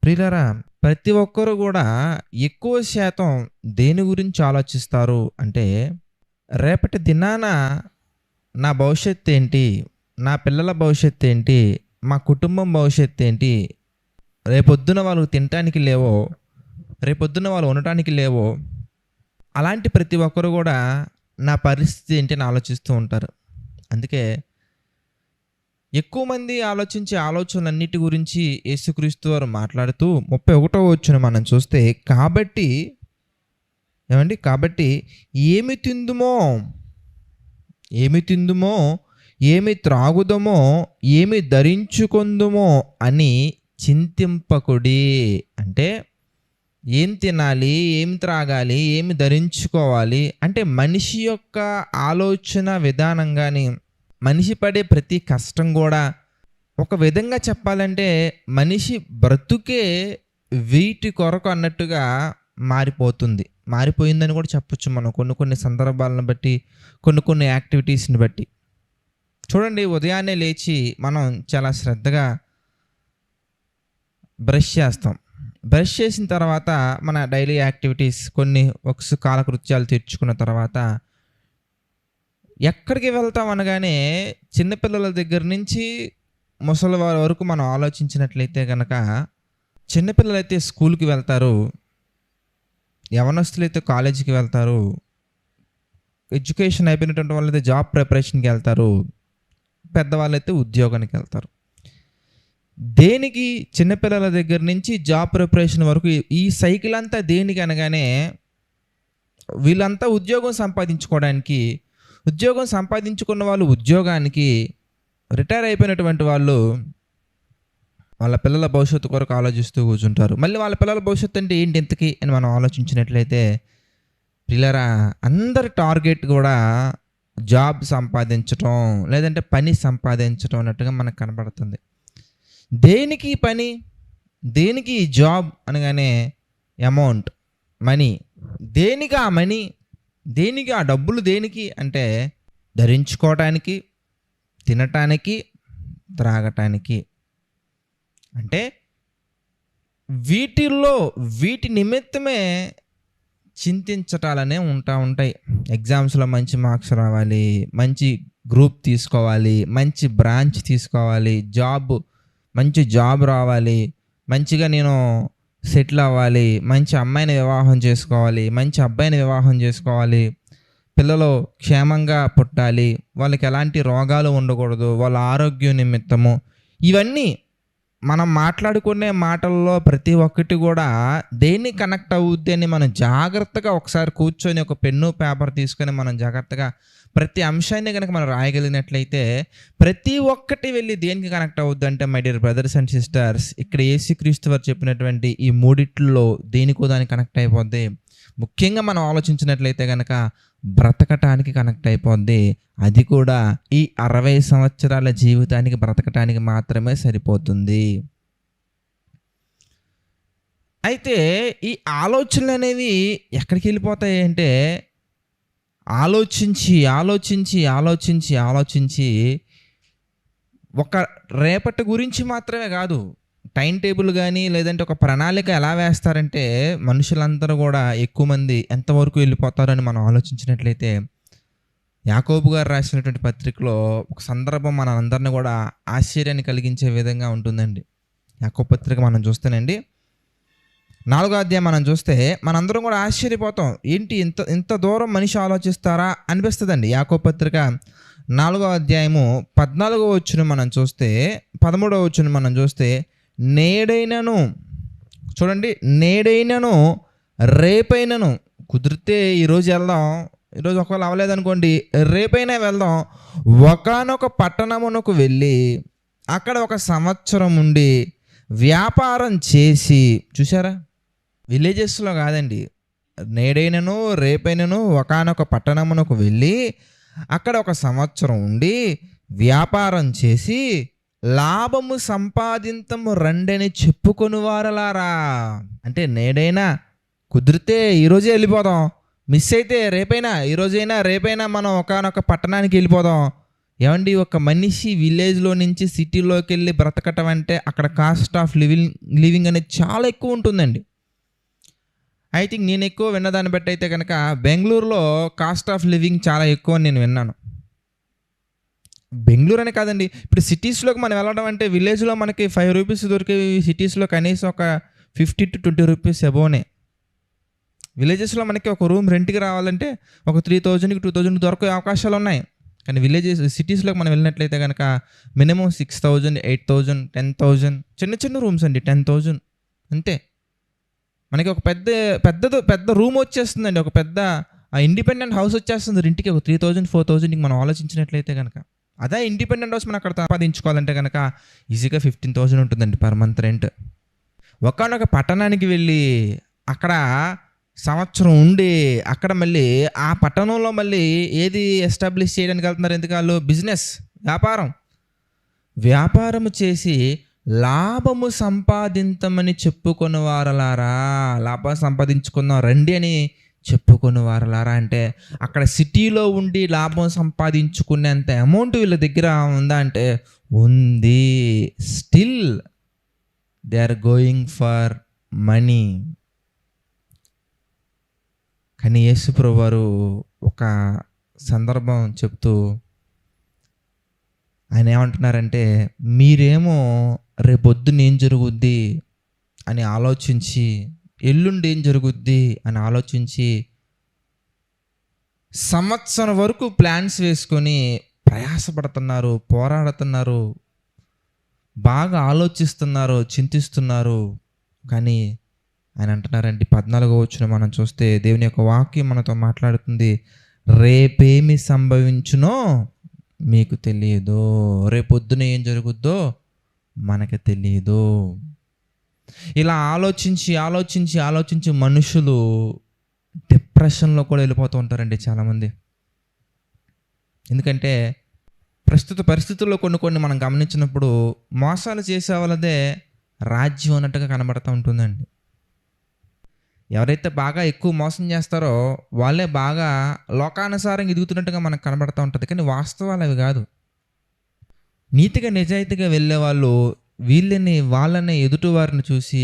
ప్రియులారా, ప్రతి ఒక్కరు గూడా ఎక్కువ శాతం దేని గురించి ఆలోచిస్తారు అంటే, రేపటి దినాన నా భవిష్యత్తేంటి? నా పిల్లల భవిష్యత్తేంటి? మా కుటుంబం భవిష్యత్తేంటి? రేపొద్దున వాళ్ళు తినటానికి లేవో, రేపొద్దున వాళ్ళు ఉండటానికి లేవో, అలాంటి ప్రతి ఒక్కరు గూడా నా పరిస్థితి ఏంటి అని ఆలోచిస్తూ ఉంటారు. అందుకే ఎక్కువ మంది ఆలోచించే ఆలోచనలన్నిటి గురించి యేసుక్రీస్తు వారు మాట్లాడుతూ 31వ వచనం మనం చూస్తే, కాబట్టి ఏమి తిందుమో, ఏమి తిందుమో, ఏమి త్రాగుదమో, ఏమి ధరించుకొందుమో అని చింతింపకుడి. అంటే ఏం తినాలి, ఏం త్రాగాలి, ఏమి ధరించుకోవాలి అంటే మనిషి యొక్క ఆలోచన విధానం గాని, మనిషి పడే ప్రతి కష్టం కూడా ఒక విధంగా చెప్పాలంటే మనిషి బ్రతుకే వీటి కొరకు అన్నట్టుగా మారిపోయిందని కూడా చెప్పొచ్చు మనం కొన్ని సందర్భాలను బట్టి, కొన్ని యాక్టివిటీస్ని బట్టి. చూడండి, ఉదయాన్నే లేచి మనం చాలా శ్రద్ధగా బ్రష్ చేస్తాం. బ్రష్ చేసిన తర్వాత మన డైలీ యాక్టివిటీస్ కొన్ని కాలకృత్యాలు తీర్చుకున్న తర్వాత ఎక్కడికి వెళ్తాం అనగానే చిన్నపిల్లల దగ్గర నుంచి ముసలివారి వరకు మనం ఆలోచించినట్లయితే కనుక, చిన్నపిల్లలైతే స్కూల్కి వెళ్తారు, యవనస్తులైతే కాలేజీకి వెళ్తారు, ఎడ్యుకేషన్ అయిపోయినటువంటి వాళ్ళైతే జాబ్ ప్రిపరేషన్కి వెళ్తారు, పెద్దవాళ్ళైతే ఉద్యోగానికి వెళ్తారు. దేనికి? చిన్నపిల్లల దగ్గర నుంచి జాబ్ ప్రిపరేషన్ వరకు ఈ సైకిల్ అంతా దేనికి అనగానే వీళ్ళంతా ఉద్యోగం సంపాదించుకోవడానికి, ఉద్యోగం సంపాదించుకున్న వాళ్ళు ఉద్యోగానికి, రిటైర్ అయిపోయినటువంటి వాళ్ళు వాళ్ళ పిల్లల భవిష్యత్తు కొరకు ఆలోచిస్తూ కూర్చుంటారు. మళ్ళీ వాళ్ళ పిల్లల భవిష్యత్తు అంటే ఏంటి ఇంతకీ అని మనం ఆలోచించినట్లయితే, పిల్లరా అందరి టార్గెట్ కూడా జాబ్ సంపాదించటం, లేదంటే పని సంపాదించటం అన్నట్టుగా మనకు కనబడుతుంది. దేనికి పని, దేనికి జాబ్ అనగానే అమౌంట్, మనీ. దేనికి ఆ మనీ, దేనికి ఆ డబ్బులు, దేనికి అంటే ధరించుకోవటానికి, తినటానికి, త్రాగటానికి. అంటే వీటి నిమిత్తమే చింతించటాలనే ఉంటాయి. ఎగ్జామ్స్లో మంచి మార్క్స్ రావాలి, మంచి గ్రూప్ తీసుకోవాలి, మంచి బ్రాంచ్ తీసుకోవాలి, మంచి జాబ్ రావాలి, మంచిగా నేను సెటిల్ అవ్వాలి, మంచి అమ్మాయిని వివాహం చేసుకోవాలి, మంచి అబ్బాయిని వివాహం చేసుకోవాలి, పిల్లలు క్షేమంగా పుట్టాలి, వాళ్ళకి ఎలాంటి రోగాలు ఉండకూడదు, వాళ్ళ ఆరోగ్యం నిమిత్తము. ఇవన్నీ మనం మాట్లాడుకునే మాటల్లో ప్రతి ఒక్కటి కూడా దేన్ని కనెక్ట్ అవుద్ది అని మనం జాగ్రత్తగా ఒకసారి కూర్చొని ఒక పెన్ను పేపర్ తీసుకొని మనం జాగ్రత్తగా ప్రతి అంశాన్ని కనుక మనం రాయగలిగినట్లయితే ప్రతి ఒక్కటి వెళ్ళి దేనికి కనెక్ట్ అవుద్ది అంటే, my dear brothers and sisters, ఇక్కడ యేసుక్రీస్తు వారు చెప్పినటువంటి ఈ మూడిట్లో దేనికో దానికి కనెక్ట్ అయిపోద్ది. ముఖ్యంగా మనం ఆలోచించినట్లయితే కనుక బ్రతకటానికి కనెక్ట్ అయిపోద్ది. అది కూడా ఈ 60 సంవత్సరాల జీవితానికి బ్రతకటానికి మాత్రమే సరిపోతుంది. అయితే ఈ ఆలోచనలు అనేవి ఎక్కడికి వెళ్ళిపోతాయి అంటే, ఆలోచించి ఒక రేపటి గురించి మాత్రమే కాదు, టైం టేబుల్ కానీ లేదంటే ఒక ప్రణాళిక ఎలా వేస్తారంటే మనుషులందరూ కూడా ఎక్కువ మంది ఎంతవరకు వెళ్ళిపోతారని మనం ఆలోచించినట్లయితే, యాకోబు గారు రాసినటువంటి పత్రికలో ఒక సందర్భం మనందరినీ కూడా ఆశ్చర్యాన్ని కలిగించే విధంగా ఉంటుందండి. యాకోబు పత్రిక మనం చూస్తేనండి 4వ అధ్యాయం మనం చూస్తే మనందరం కూడా ఆశ్చర్యపోతాం. ఏంటి ఇంత దూరం మనిషి ఆలోచిస్తారా అనిపిస్తుందండి. యాకోబు పత్రిక 4వ అధ్యాయము 14వ వచనం మనం చూస్తే, 13వ వచనం మనం చూస్తే, నేడైనను చూడండి, నేడైనను రేపైనను కుదిరితే ఈరోజు వెళ్దాం, ఈరోజు ఒకవేళ అవ్వలేదనుకోండి రేపైనా వెళ్దాం, ఒకానొక పట్టణమునకు వెళ్ళి అక్కడ 1 సంవత్సరం ఉండి వ్యాపారం చేసి. చూసారా, విలేజెస్లో కాదండి, నేడైనను రేపైనను ఒకానొక పట్టణమునకు వెళ్ళి అక్కడ 1 సంవత్సరం ఉండి వ్యాపారం చేసి లాభము సంపాదింతము రండని చెప్పుకొని వారలారా. అంటే నేడైనా కుదిరితే ఈరోజే వెళ్ళిపోదాం, మిస్ అయితే రేపైనా, ఈరోజైనా రేపైనా మనం ఒకానొక పట్టణానికి వెళ్ళిపోదాం, ఏమండి, ఒక మనిషి విలేజ్లో నుంచి సిటీలోకి వెళ్ళి బ్రతకటం అంటే అక్కడ కాస్ట్ ఆఫ్ లివింగ్ అనేది చాలా ఎక్కువ ఉంటుందండి. ఐ థింక్ నేను ఎక్కువ విన్నదాన్ని బట్టి అయితే కనుక బెంగళూరులో కాస్ట్ ఆఫ్ లివింగ్ చాలా ఎక్కువ అని నేను విన్నాను. బెంగళూరు అనే కాదండి, ఇప్పుడు సిటీస్లోకి మనం వెళ్ళడం అంటే విలేజ్లో మనకి 5 రూపీస్ దొరికే సిటీస్లో కనీసం ఒక 50 to 20 రూపీస్ అబోనే. విలేజెస్లో మనకి ఒక రూమ్ రెంట్కి రావాలంటే ఒక 3000కి 2000 దొరికే అవకాశాలు ఉన్నాయి. కానీ సిటీస్లోకి మనం వెళ్ళినట్లయితే కనుక మినిమం 6000, 8000, 10,000 చిన్న చిన్న రూమ్స్ అండి. 10,000 అంతే. మనకి ఒక పెద్ద రూమ్ వచ్చేస్తుందండి, ఒక పెద్ద ఇండిపెండెంట్ హౌస్ వచ్చేస్తుంది ఇంటికి ఒక 3000, 4000కి మనం ఆలోచించినట్లయితే కనుక. అదే ఇండిపెండెంట్ హౌస్ మనం అక్కడ సంపాదించుకోవాలంటే కనుక ఈజీగా 15,000 ఉంటుందండి పర్ మంత్ రెంట్. ఒకానొక పట్టణానికి వెళ్ళి అక్కడ సంవత్సరం ఉండి అక్కడ మళ్ళీ ఆ పట్టణంలో మళ్ళీ ఏది ఎస్టాబ్లిష్ చేయడానికి వెళ్తున్నారు? ఎందుకు వాళ్ళు బిజినెస్, వ్యాపారము చేసి లాభము సంపాదించమని చెప్పుకుని వారలారా, లాభం సంపాదించుకుందాం రండి అని చెప్పుకుని వారలారా. అంటే అక్కడ సిటీలో ఉండి లాభం సంపాదించుకునేంత అమౌంట్ వీళ్ళ దగ్గర ఉందా అంటే ఉంది. Still they are going for money. కానీ యేసు ప్రభువారు ఒక సందర్భం చెప్తూ ఆయన ఏమంటున్నారంటే, మీరేమో రేపొద్దున ఏం జరుగుద్ది అని ఆలోచించి, ఎల్లుండి ఏం జరుగుద్ది అని ఆలోచించి సంవత్సరం వరకు ప్లాన్స్ వేసుకొని ప్రయాసపడుతున్నారు, పోరాడుతున్నారు, బాగా ఆలోచిస్తున్నారు, చింతిస్తున్నారు. కానీ ఆయన అంటున్నారండి 14వ వచనం మనం చూస్తే దేవుని యొక్క వాక్యం మనతో మాట్లాడుతుంది. రేపేమి సంభవించునో మీకు తెలియదు, రేపొద్దున ఏం జరుగుద్దో మనకు తెలియదు. ఇలా ఆలోచించి మనుషులు డిప్రెషన్లో కూడా వెళ్ళిపోతూ ఉంటారండి చాలామంది. ఎందుకంటే ప్రస్తుత పరిస్థితుల్లో కొన్ని మనం గమనించినప్పుడు మోసాలు చేసే వాళ్ళదే రాజ్యం అన్నట్టుగా కనబడుతూ ఉంటుందండి. ఎవరైతే బాగా ఎక్కువ మోసం చేస్తారో వాళ్ళే బాగా లోకానుసారంగా ఎదుగుతున్నట్టుగా మనకు కనబడుతూ ఉంటుంది. కానీ వాస్తవాలు అవి కాదు. నీతిగా నిజాయితీగా వెళ్ళే వాళ్ళు వాళ్ళని ఎదుటి వారిని చూసి,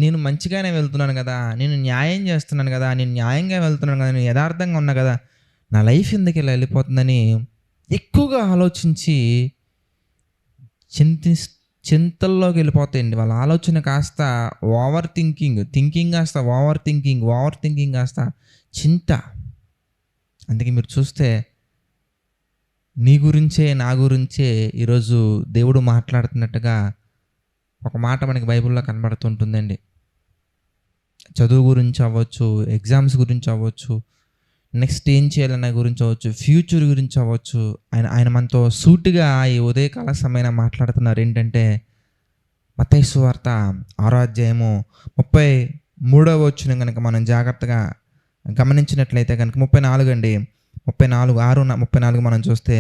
నేను మంచిగానే వెళ్తున్నాను కదా, నేను న్యాయం చేస్తున్నాను కదా, నేను న్యాయంగా వెళ్తున్నాను కదా, నేను యథార్థంగా ఉన్నా కదా, నా లైఫ్ ఎందుకు ఇలా వెళ్ళిపోతుందని ఎక్కువగా ఆలోచించి చింతల్లోకి వెళ్ళిపోతాయండి. వాళ్ళ ఆలోచన కాస్త ఓవర్ థింకింగ్ కాస్త చింత. అందుకే మీరు చూస్తే నీ గురించే నా గురించే ఈరోజు దేవుడు మాట్లాడుతున్నట్టుగా ఒక మాట మనకి బైబిల్లో కనబడుతుంటుందండి. చదువు గురించి అవ్వచ్చు, ఎగ్జామ్స్ గురించి అవ్వచ్చు, నెక్స్ట్ ఏం చేయాలన్న గురించి అవ్వచ్చు, ఫ్యూచర్ గురించి అవ్వచ్చు. ఆయన మనతో సూటిగా ఈ ఉదయకాల సమయాన మాట్లాడుతున్నారు. ఏంటంటే మత్తయి సువార్త 6వ అధ్యాయము 33వ వచనం కనుక మనం జాగ్రత్తగా గమనించినట్లయితే కనుక 34 అండి, 34 మనం చూస్తే,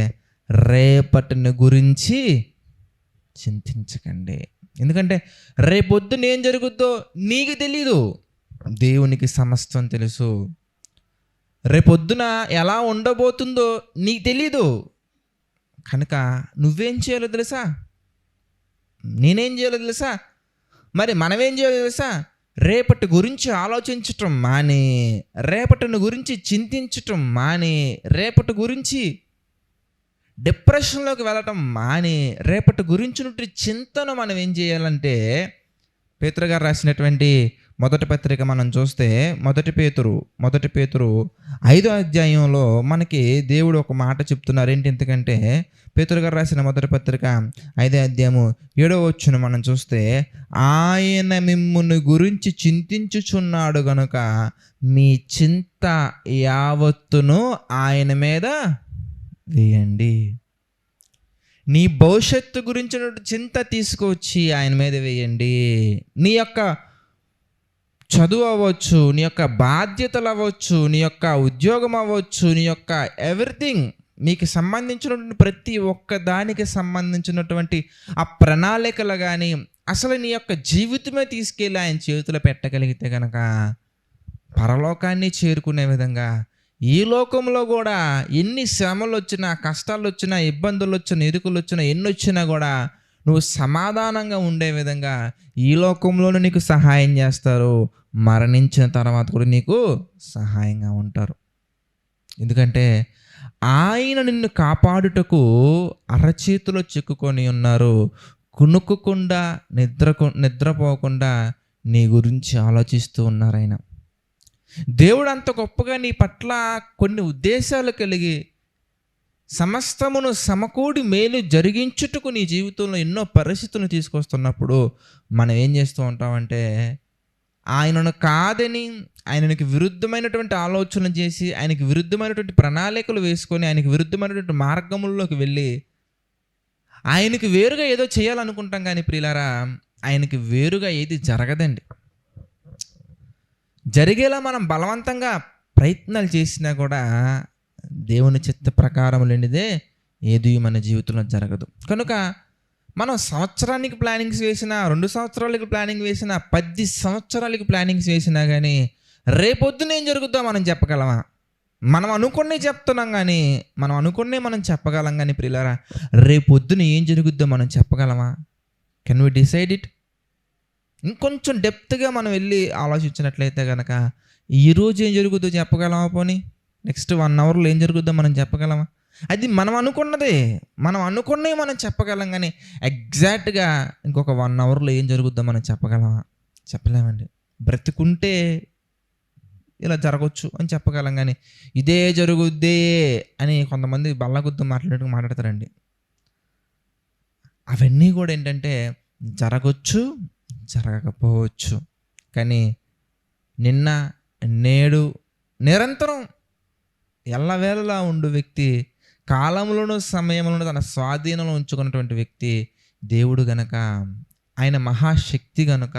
రేపటిని గురించి చింతించకండి. ఎందుకంటే రేపొద్దున ఏం జరుగుద్దో నీకు తెలీదు, దేవునికి సమస్తం తెలుసు. రేపొద్దున ఎలా ఉండబోతుందో నీకు తెలీదు. కనుక నువ్వేం చేయాలో తెలుసా, నేనేం చేయాలో తెలుసా, మరి మనమేం చేయాలో తెలుసా? రేపటి గురించి ఆలోచించటం మాని, రేపటిని గురించి చింతించటం మాని, రేపటి గురించి డిప్రెషన్లోకి వెళ్ళటం మాని, రేపటి గురించి చింతను మనం ఏం చేయాలంటే, పేతురు గారు రాసినటువంటి మొదటి పత్రిక మనం చూస్తే మొదటి పేతురు 5వ అధ్యాయంలో మనకి దేవుడు ఒక మాట చెప్తున్నారు. ఏంటి? ఎందుకంటే పేతురు గారు రాసిన మొదటి పత్రిక 5వ అధ్యాయము 7వ వచనం మనం చూస్తే, ఆయన మిమ్మును గురించి చింతించుచున్నాడు గనుక మీ చింత యావత్తును ఆయన మీద వేయండి. నీ భవిష్యత్తు గురించిన చింత తీసుకొచ్చి ఆయన మీద వేయండి. నీ యొక్క చదువు అవ్వచ్చు, నీ యొక్క బాధ్యతలు అవ్వచ్చు, నీ యొక్క ఉద్యోగం అవ్వచ్చు, నీ యొక్క ఎవ్రీథింగ్, మీకు సంబంధించినటువంటి ప్రతి ఒక్క దానికి సంబంధించినటువంటి ఆ ప్రణాళికలు కానీ అసలు నీ యొక్క జీవితమే తీసుకెళ్ళి ఆయన చేతిలో పెట్టగలిగితే కనుక పరలోకాన్ని చేరుకునే విధంగా ఈ లోకంలో కూడా ఎన్ని శ్రమలు వచ్చినా, కష్టాలు వచ్చినా, ఇబ్బందులు వచ్చినా, ఇరుకులు వచ్చినా, ఎన్ని వచ్చినా కూడా నువ్వు సమాధానంగా ఉండే విధంగా ఈ లోకంలోనూ నీకు సహాయం చేస్తారు, మరణించిన తర్వాత కూడా నీకు సహాయంగా ఉంటారు. ఎందుకంటే ఆయన నిన్ను కాపాడుటకు అరచేతిలో చిక్కుకొని ఉన్నారు. కునుకుకుండా నిద్రపోకుండా నీ గురించి ఆలోచిస్తూ ఉన్నారు ఆయన. దేవుడు అంత గొప్పగా నీ పట్ల కొన్ని ఉద్దేశాలు కలిగి సమస్తమును సమకూడి మేలు జరిగించుటకు నీ జీవితంలో ఎన్నో పరిస్థితులను తీసుకొస్తున్నప్పుడు మనం ఏం చేస్తూ ఉంటామంటే, ఆయనను కాదని, ఆయనకి విరుద్ధమైనటువంటి ఆలోచన చేసి, ఆయనకి విరుద్ధమైనటువంటి ప్రణాళికలు వేసుకొని, ఆయనకి విరుద్ధమైనటువంటి మార్గముల్లోకి వెళ్ళి ఆయనకి వేరుగా ఏదో చేయాలనుకుంటాం. కానీ ప్రియులారా, ఆయనకి వేరుగా ఏది జరగదండి. జరిగేలా మనం బలవంతంగా ప్రయత్నాలు చేసినా కూడా దేవుని చిత్త ప్రకారం లేనిదే ఏది మన జీవితంలో జరగదు. కనుక మనం సంవత్సరానికి ప్లానింగ్స్ వేసినా, 2 సంవత్సరాలకి ప్లానింగ్ వేసినా, 10 సంవత్సరాలకి ప్లానింగ్స్ వేసినా కానీ రేపొద్దున ఏం జరుగుద్దో మనం చెప్పగలమా? మనం అనుకునే చెప్తున్నాం కానీ, మనం చెప్పగలం కానీ ప్రియులారా, రేపొద్దున ఏం జరుగుద్దో మనం చెప్పగలమా? Can we decide it? ఇంకొంచెం డెప్త్గా మనం వెళ్ళి ఆలోచించినట్లయితే కనుక ఈరోజు ఏం జరుగుద్దో చెప్పగలమా? పోనీ నెక్స్ట్ 1 అవర్లో ఏం జరుగుద్దో మనం చెప్పగలమా? అది మనం అనుకున్నదే, మనం చెప్పగలం కానీ ఎగ్జాక్ట్గా ఇంకొక 1 అవర్లో ఏం జరుగుద్దో మనం చెప్పగలమా? చెప్పలేమండి. బ్రతుకుంటే ఇలా జరగవచ్చు అని చెప్పగలం కానీ ఇదే జరుగుద్దే అని కొంతమంది బల్లగుద్దు మాట్లాడతారండి. అవన్నీ కూడా ఏంటంటే జరగచ్చు, జరగకపోవచ్చు. కానీ నిన్న, నేడు, నిరంతరం ఎల్లవేళలా ఉండు వ్యక్తి, కాలంలోనూ సమయంలోనూ తన స్వాధీనంలో ఉంచుకున్నటువంటి వ్యక్తి దేవుడు గనక, ఆయన మహాశక్తి గనుక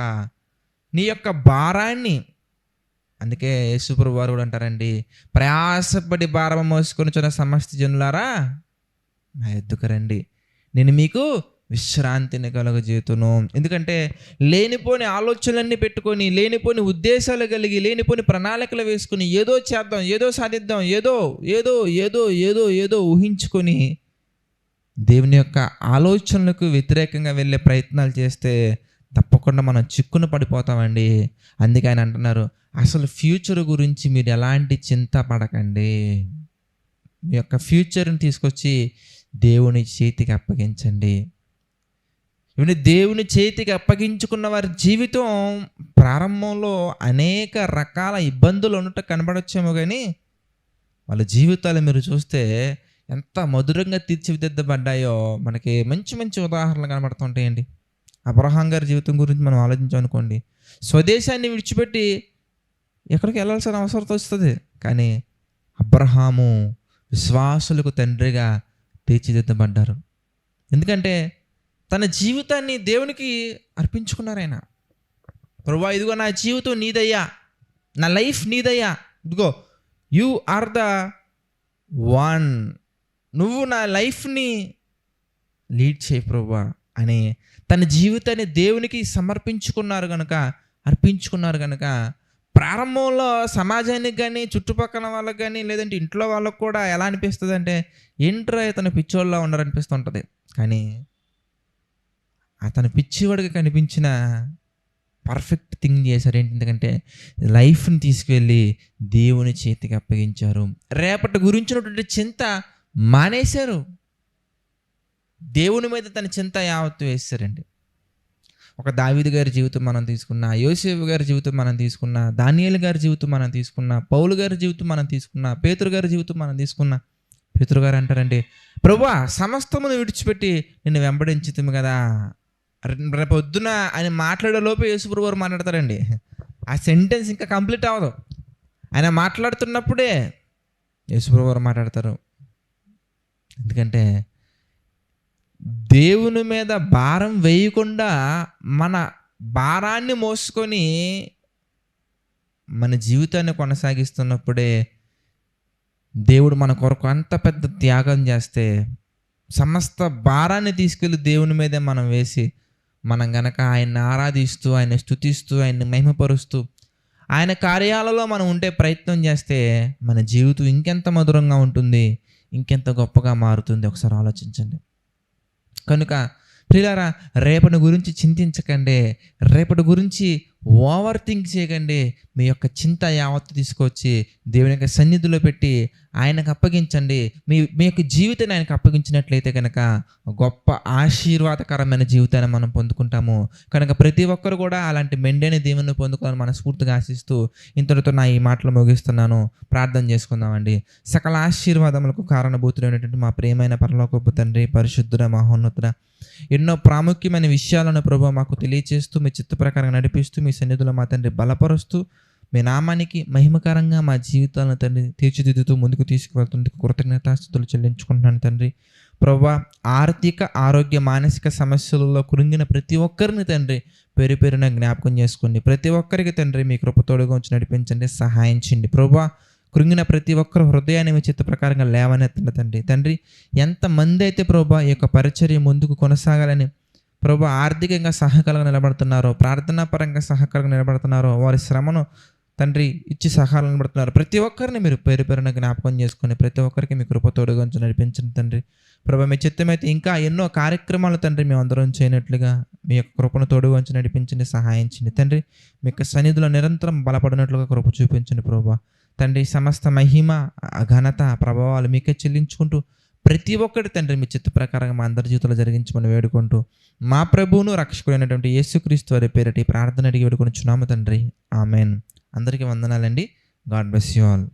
నీ యొక్క భారాన్ని, అందుకే యేసుప్రభువు వారు కూడా అంటారండి, ప్రయాసపడి భారం మోసుకొనుచున్న సమస్త జనులారా నా యొద్దకు రండి, నేను మీకు విశ్రాంతిని కలుగజేతును. ఎందుకంటే లేనిపోని ఆలోచనలన్నీ పెట్టుకొని, లేనిపోని ఉద్దేశాలు కలిగి, లేనిపోని ప్రణాళికలు వేసుకుని ఏదో చేద్దాం, ఏదో సాధిద్దాం, ఏదో ఊహించుకొని దేవుని యొక్క ఆలోచనలకు వ్యతిరేకంగా వెళ్ళే ప్రయత్నాలు చేస్తే తప్పకుండా మనం చిక్కున పడిపోతామండి. అందుకే ఆయన అంటున్నారు, అసలు ఫ్యూచర్ గురించి మీరు ఎలాంటి చింత పడకండి. మీ యొక్క ఫ్యూచర్ని తీసుకొచ్చి దేవుని చేతికి అప్పగించండి. ఇవన్నీ దేవుని చేతికి అప్పగించుకున్న వారి జీవితం ప్రారంభంలో అనేక రకాల ఇబ్బందులు ఉన్నట్టు కనబడొచ్చేమో, కానీ వాళ్ళ జీవితాలు మీరు చూస్తే ఎంత మధురంగా తీర్చిదిద్దబడ్డాయో మనకి మంచి మంచి ఉదాహరణలు కనబడుతుంటాయండి. అబ్రహాం గారి జీవితం గురించి మనం ఆలోచించామనుకోండి, స్వదేశాన్ని విడిచిపెట్టి ఎక్కడికి వెళ్ళాల్సిన అవసరం వస్తుంది, కానీ అబ్రహాము విశ్వాసులకు తండ్రిగా తీర్చిదిద్దబడ్డారు. ఎందుకంటే తన జీవితాన్ని దేవునికి అర్పించుకున్నారు. ఆయన, ప్రభువా ఇదిగో నా జీవితం నీదయ్యా, నా లైఫ్ నీదయ్యా, ఇదిగో యు ఆర్ ద వన్, నువ్వు నా లైఫ్ని లీడ్ చేయి ప్రభువా అని తన జీవితాన్ని దేవునికి అర్పించుకున్నారు కనుక ప్రారంభంలో సమాజానికి కానీ, చుట్టుపక్కల వాళ్ళకి కానీ, లేదంటే ఇంట్లో వాళ్ళకు కూడా ఎలా అనిపిస్తుంది అంటే, ఏంట్రా ఇతను పిచ్చోళ్ళ ఉన్నారనిపిస్తుంటుంది. కానీ అతను పిచ్చివాడికి కనిపించిన పర్ఫెక్ట్ థింగ్ చేశారు. ఎందుకంటే లైఫ్ని తీసుకెళ్ళి దేవుని చేతికి అప్పగించారు. రేపటి గురించినటువంటి చింత మానేశారు. దేవుని మీద తన చింత యావత్తు వేశారండి. ఒక దావీదు గారి జీవితం మనం తీసుకున్నా, యోసేపు గారి జీవితం మనం తీసుకున్నా, దానియేలు గారి జీవితం మనం తీసుకున్నా, పౌలు గారి జీవితం మనం తీసుకున్నా, పేతురు గారి జీవితం మనం తీసుకున్నా, పేతురు గారు అంటారండి, ప్రభువా సమస్తమును విడిచిపెట్టి నిన్ను వెంబడించుతుంది కదా. రేపు పొద్దున ఆయన మాట్లాడే లోపే యేసుప్రభువు వారు మాట్లాడతారండి. ఆ సెంటెన్స్ ఇంకా కంప్లీట్ అవ్వదు. ఆయన మాట్లాడుతున్నప్పుడే యేసుప్రభువు వారు మాట్లాడతారు. ఎందుకంటే దేవుని మీద భారం వేయకుండా మన భారాన్ని మోసుకొని మన జీవితాన్ని కొనసాగిస్తున్నప్పుడే దేవుడు మన కొరకు అంత పెద్ద త్యాగం చేస్తే, సమస్త భారాన్ని తీసుకెళ్ళి దేవుని మీదే మనం వేసి, మనం గనక ఆయన్ని ఆరాధిస్తూ, ఆయన్ని స్తుతిస్తూ, ఆయన్ని మహిమపరుస్తూ, ఆయన కార్యాలలో మనం ఉండే ప్రయత్నం చేస్తే మన జీవితం ఇంకెంత మధురంగా ఉంటుంది, ఇంకెంత గొప్పగా మారుతుంది. ఒకసారి ఆలోచించండి. కనుక ప్రియులారా, రేపటి గురించి చింతించకండి, రేపటి గురించి ఓవర్ థింక్ చేయకండి. మీ యొక్క చింత యావత్తు తీసుకొచ్చి దేవుని యొక్క సన్నిధిలో పెట్టి ఆయనకు అప్పగించండి. మీ యొక్క జీవితాన్ని ఆయనకు అప్పగించినట్లయితే కనుక గొప్ప ఆశీర్వాదకరమైన జీవితాన్ని మనం పొందుకుంటాము. కనుక ప్రతి ఒక్కరు కూడా అలాంటి మెండైన దీవెనను పొందుకోవాలని మనస్ఫూర్తిగా ఆశిస్తూ ఇంతటితో నా ఈ మాటలు ముగిస్తున్నాను. ప్రార్థన చేసుకుందామండి. సకల ఆశీర్వాదములకు కారణభూతులైనటువంటి మా ప్రియమైన పరలోకపు తండ్రి, పరిశుద్ధుడ, మహోన్నతుడ, ఎన్నో ప్రాముఖ్యమైన విషయాలను ప్రభువా మాకు తెలియచేస్తూ, మీ చిత్త ప్రకారంగా నడిపిస్తూ, మీ సన్నిధిలో మా తండ్రి బలపరుస్తూ, మీ నామానికి మహిమకరంగా మా జీవితాలను తండ్రి తీర్చిదిద్దుతూ ముందుకు తీసుకువెళ్తుందుకు కృతజ్ఞతాస్తుతులు చెల్లించుకుంటున్నాను తండ్రి. ప్రభువా, ఆర్థిక, ఆరోగ్య, మానసిక సమస్యలలో కృంగిన ప్రతి ఒక్కరిని తండ్రి పేరు పేరున జ్ఞాపకం చేసుకోండి. ప్రతి ఒక్కరికి తండ్రి మీ కృపతోడుగా ఉంచి నడిపించండి, సహాయం చేయండి. ప్రభువా, కృంగిన ప్రతి ఒక్కరు హృదయాన్ని మీ చిత్త ప్రకారంగా లేవనెత్తండి తండ్రి. ఎంతమంది అయితే ప్రభువా ఈ యొక్క పరిచర్య ముందుకు కొనసాగాలని ప్రభువా ఆర్థికంగా సహకారంగా నిలబడుతున్నారో, ప్రార్థనా పరంగా సహకారంగా నిలబడుతున్నారో, వారి శ్రమను తండ్రి ఇచ్చి సహాయం నిలబడుతున్నారు. ప్రతి ఒక్కరిని మీరు పేరు పేరున జ్ఞాపకం చేసుకుని ప్రతి ఒక్కరికి మీ కృపతోడుగా ఉంచి నడిపించండి తండ్రి. ప్రభువా, మీ చిత్తమైతే ఇంకా ఎన్నో కార్యక్రమాలు తండ్రి మేము అందరం చేయనట్లుగా మీ యొక్క కృపను తోడుగా ఉంచి నడిపించండి, సహాయం చేయండి తండ్రి. మీ యొక్క సన్నిధిలో నిరంతరం బలపడినట్లుగా కృప చూపించండి ప్రభువా తండ్రి. సమస్త మహిమ, ఘనత, ప్రభావాలు మీకే చెల్లించుకుంటూ ప్రతి ఒక్కటి తండ్రి మీ చిత్త ప్రకారంగా మా అందరి జీవితంలో జరిగించమని వేడుకుంటూ మా ప్రభువును రక్షకుడైనటువంటి యేసుక్రీస్తు వారి పేరిట ప్రార్థన అడిగి వేడుకొనిచున్నాము తండ్రి. ఆమెన్. అందరికీ వందనాలండి. God bless you all.